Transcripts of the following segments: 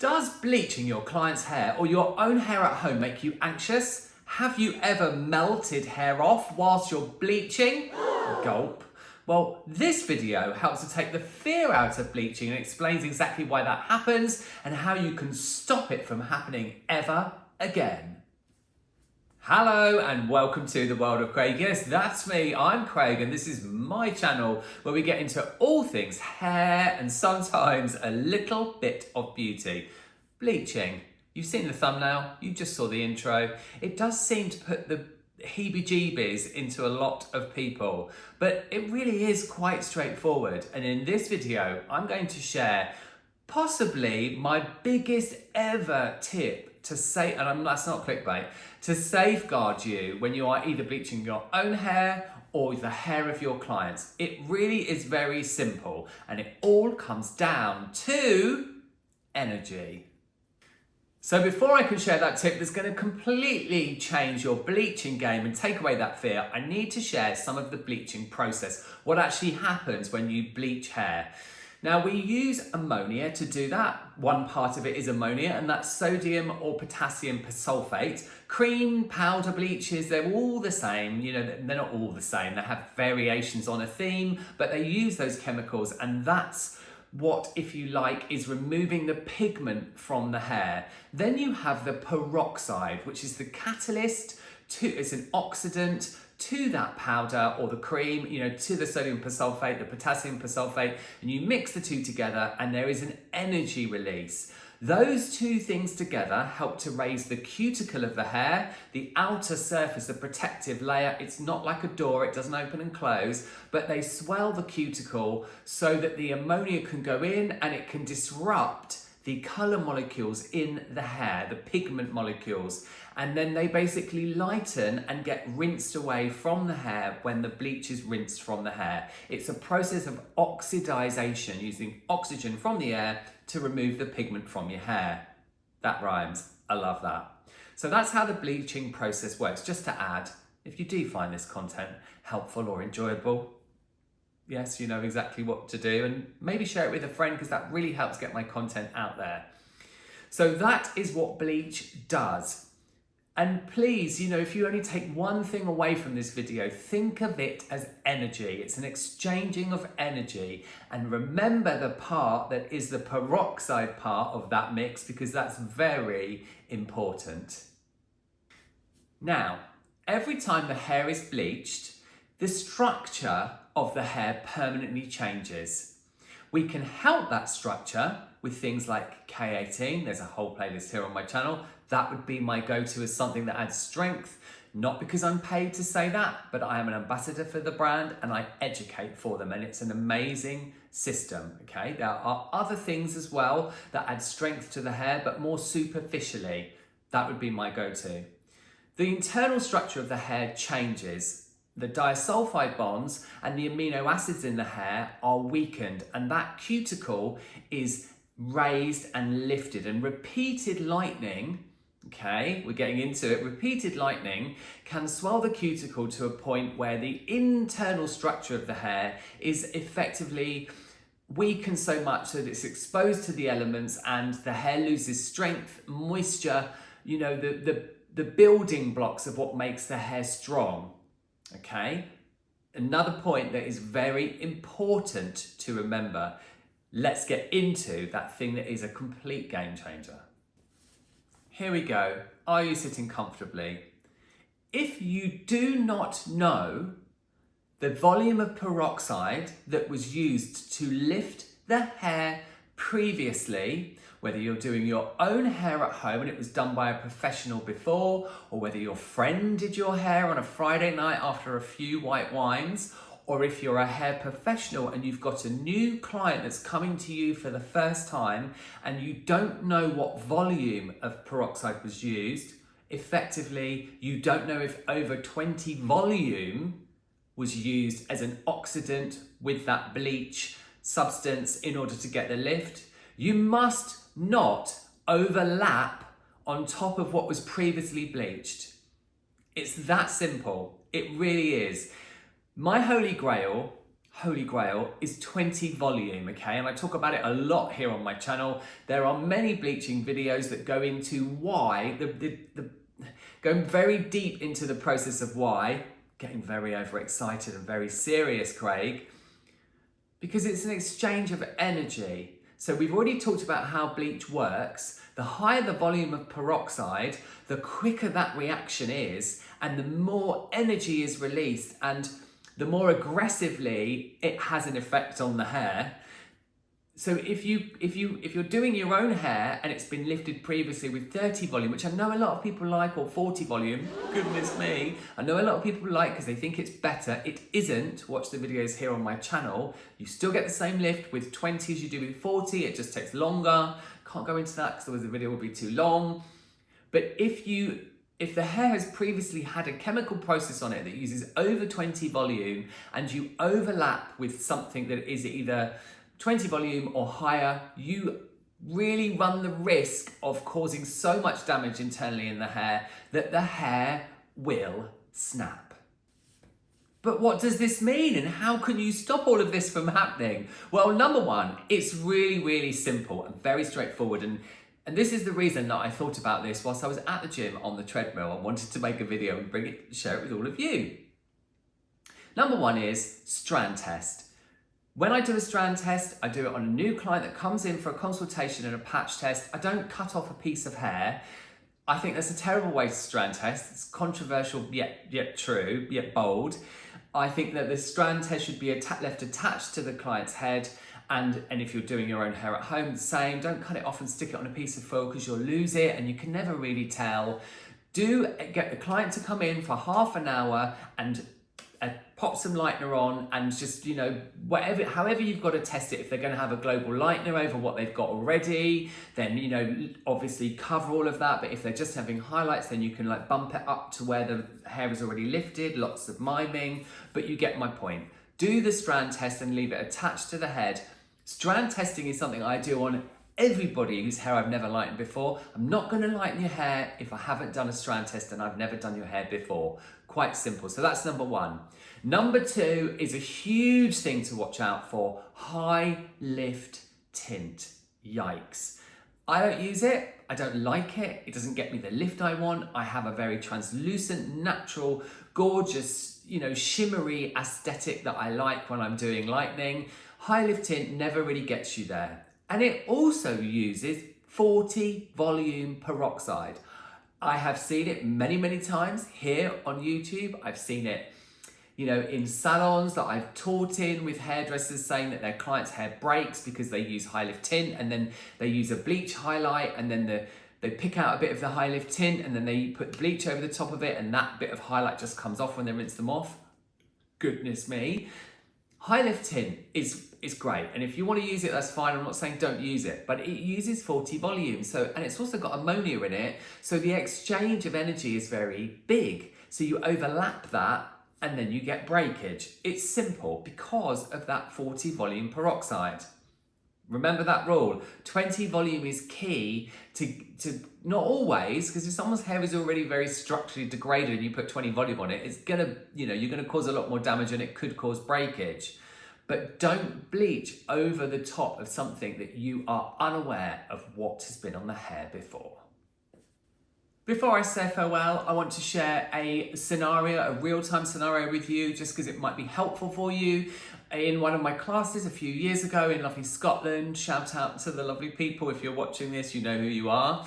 Does bleaching your client's hair or your own hair at home make you anxious? Have you ever melted hair off whilst you're bleaching? Gulp. Well, this video helps to take the fear out of bleaching and explains exactly why that happens and how you can stop it from happening ever again. Hello and welcome to the world of Craig. Yes, that's me, I'm Craig, and this is my channel where we get into all things hair and sometimes a little bit of beauty. Bleaching. You've seen the thumbnail, you just saw the intro. It does seem to put the heebie-jeebies into a lot of people, but it really is quite straightforward. And in this video, I'm going to share possibly my biggest ever tip to say, and that's not clickbait, to safeguard you when you are either bleaching your own hair or the hair of your clients. It really is very simple, and it all comes down to energy. So before I can share that tip that's going to completely change your bleaching game and take away that fear, I need to share some of the bleaching process, what actually happens when you bleach hair. Now, we use ammonia to do that. One part of it is ammonia, and that's sodium or potassium persulfate. Cream, powder bleaches, they're all the same. You know, they're not all the same. They have variations on a theme, but they use those chemicals, and that's what, if you like, is removing the pigment from the hair. Then you have the peroxide, which is the catalyst it's an oxidant to that powder or the cream, you know, to the sodium persulfate, the potassium persulfate, and you mix the two together and there is an energy release. Those two things together help to raise the cuticle of the hair, the outer surface, the protective layer. It's not like a door, it doesn't open and close, but they swell the cuticle so that the ammonia can go in and it can disrupt the colour molecules in the hair, the pigment molecules, and then they basically lighten and get rinsed away from the hair when the bleach is rinsed from the hair. It's a process of oxidization, using oxygen from the air to remove the pigment from your hair. That rhymes. I love that. So that's how the bleaching process works. Just to add, if you do find this content helpful or enjoyable, yes, you know exactly what to do, and maybe share it with a friend because that really helps get my content out there. So that is what bleach does. And please, you know, if you only take one thing away from this video, think of it as energy. It's an exchanging of energy. And remember the part that is the peroxide part of that mix, because that's very important. Now, every time the hair is bleached, the structure of the hair permanently changes. We can help that structure with things like K18. There's a whole playlist here on my channel. That would be my go-to as something that adds strength, not because I'm paid to say that, but I am an ambassador for the brand and I educate for them, and it's an amazing system, okay? There are other things as well that add strength to the hair, but more superficially. That would be my go-to. The internal structure of the hair changes. The disulfide bonds and the amino acids in the hair are weakened, and that cuticle is raised and lifted, and repeated lightening, okay, we're getting into it, repeated lightening can swell the cuticle to a point where the internal structure of the hair is effectively weakened so much that it's exposed to the elements and the hair loses strength, moisture, you know, the building blocks of what makes the hair strong. Okay, another point that is very important to remember. Let's get into that thing that is a complete game changer. Here we go. Are you sitting comfortably? If you do not know the volume of peroxide that was used to lift the hair previously, whether you're doing your own hair at home and it was done by a professional before, or whether your friend did your hair on a Friday night after a few white wines, or if you're a hair professional and you've got a new client that's coming to you for the first time and you don't know what volume of peroxide was used, effectively, you don't know if over 20 volume was used as an oxidant with that bleach substance in order to get the lift. You must not overlap on top of what was previously bleached. It's that simple. It really is. My holy grail holy grail is 20 volume, okay? And I talk about it a lot here on my channel. There are many bleaching videos that go into why, going very deep into the process of why, getting very overexcited and very serious, Craig, because it's an exchange of energy. So we've already talked about how bleach works. The higher the volume of peroxide, the quicker that reaction is, and the more energy is released, and the more aggressively it has an effect on the hair. So if you're doing your own hair and it's been lifted previously with 30 volume, which I know a lot of people like, or 40 volume, goodness me, I know a lot of people like because they think it's better. It isn't. Watch the videos here on my channel. You still get the same lift with 20 as you do with 40. It just takes longer. Can't go into that because otherwise the video would be too long. But if the hair has previously had a chemical process on it that uses over 20 volume and you overlap with something that is either 20 volume or higher, you really run the risk of causing so much damage internally in the hair that the hair will snap. But what does this mean and how can you stop all of this from happening? Well, number one, it's really, really simple and very straightforward. And this is the reason that I thought about this whilst I was at the gym on the treadmill and wanted to make a video and share it with all of you. Number one is strand test. When I do a strand test, I do it on a new client that comes in for a consultation and a patch test. I don't cut off a piece of hair. I think that's a terrible way to strand test. It's controversial, yet true, yet bold. I think that the strand test should be left attached to the client's head. And if you're doing your own hair at home, the same. Don't cut it off and stick it on a piece of foil because you'll lose it and you can never really tell. Do get the client to come in for half an hour and pop some lightener on and just, however you've got to test it. If they're going to have a global lightener over what they've got already, then, obviously cover all of that. But if they're just having highlights, then you can bump it up to where the hair is already lifted, lots of miming, but you get my point. Do the strand test and leave it attached to the head. Strand testing is something I do on everybody whose hair I've never lightened before. I'm not going to lighten your hair if I haven't done a strand test and I've never done your hair before. Quite simple. So that's number one. Number two is a huge thing to watch out for: high lift tint. Yikes. I don't use it. I don't like it. It doesn't get me the lift I want. I have a very translucent, natural, gorgeous, shimmery aesthetic that I like when I'm doing lightening. High lift tint never really gets you there. And it also uses 40 volume peroxide. I have seen it many, many times here on YouTube. I've seen it, in salons that I've taught in with hairdressers saying that their clients' hair breaks because they use high lift tint and then they use a bleach highlight and then they pick out a bit of the high lift tint and then they put bleach over the top of it and that bit of highlight just comes off when they rinse them off. Goodness me. High lift tint is great, and if you want to use it, that's fine. I'm not saying don't use it, but it uses 40 volume, and it's also got ammonia in it, so the exchange of energy is very big. So you overlap that, and then you get breakage. It's simple because of that 40 volume peroxide. Remember that rule. 20 volume is key to not always, because if someone's hair is already very structurally degraded and you put 20 volume on it, it's gonna, you're gonna cause a lot more damage and it could cause breakage. But don't bleach over the top of something that you are unaware of what has been on the hair before. Before I say farewell, I want to share a scenario, a real-time scenario with you, just because it might be helpful for you. In one of my classes a few years ago in lovely Scotland, shout out to the lovely people. If you're watching this, you know who you are.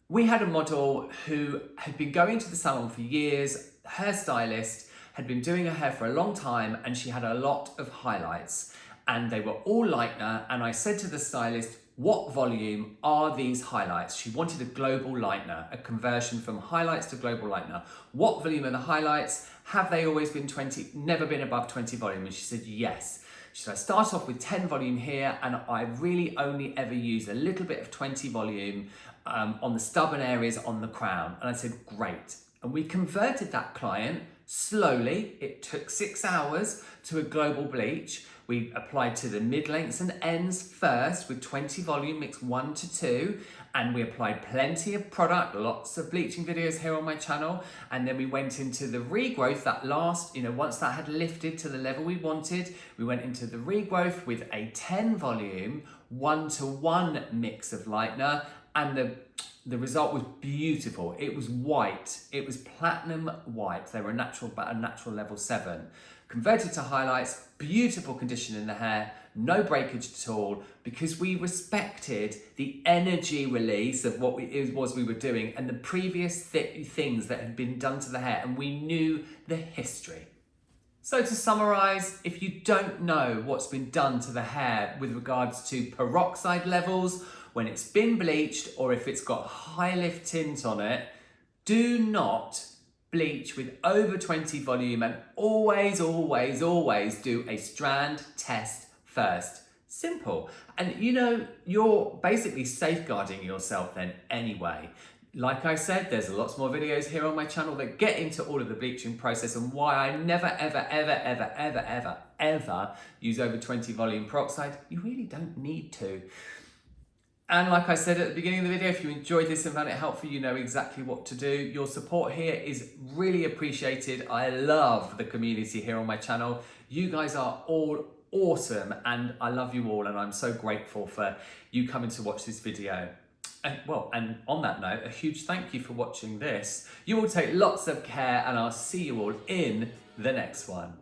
We had a model who had been going to the salon for years, hairstylist, had been doing her hair for a long time, and she had a lot of highlights and they were all lightener. And I said to the stylist, what volume are these highlights? She wanted a global lightener, a conversion from highlights to global lightener. What volume are the highlights? Have they always been 20, never been above 20 volume? And she said, yes. She said, I start off with 10 volume here, and I really only ever use a little bit of 20 volume on the stubborn areas on the crown. And I said, great. And we converted that client slowly. It took 6 hours to a global bleach. We applied to the mid-lengths and ends first with 20 volume, mixed 1 to 2, and we applied plenty of product, lots of bleaching videos here on my channel. And then we went into the regrowth that last, once that had lifted to the level we wanted, we went into the regrowth with a 10 volume, 1-to-1 mix of lightener, and the result was beautiful. It was white. It was platinum white. They were a natural level 7. Converted to highlights, beautiful condition in the hair, no breakage at all, because we respected the energy release of what it was we were doing and the previous things that had been done to the hair, and we knew the history. So to summarise, if you don't know what's been done to the hair with regards to peroxide levels, when it's been bleached, or if it's got high lift tint on it, do not bleach with over 20 volume, and always, always, always do a strand test first. Simple. And you're basically safeguarding yourself then anyway. Like I said, there's lots more videos here on my channel that get into all of the bleaching process and why I never, ever, ever, ever, ever, ever, ever use over 20 volume peroxide. You really don't need to. And like I said at the beginning of the video, if you enjoyed this and found it helpful, you know exactly what to do. Your support here is really appreciated. I love the community here on my channel. You guys are all awesome, and I love you all, and I'm so grateful for you coming to watch this video. And on that note, a huge thank you for watching this. You all take lots of care, and I'll see you all in the next one.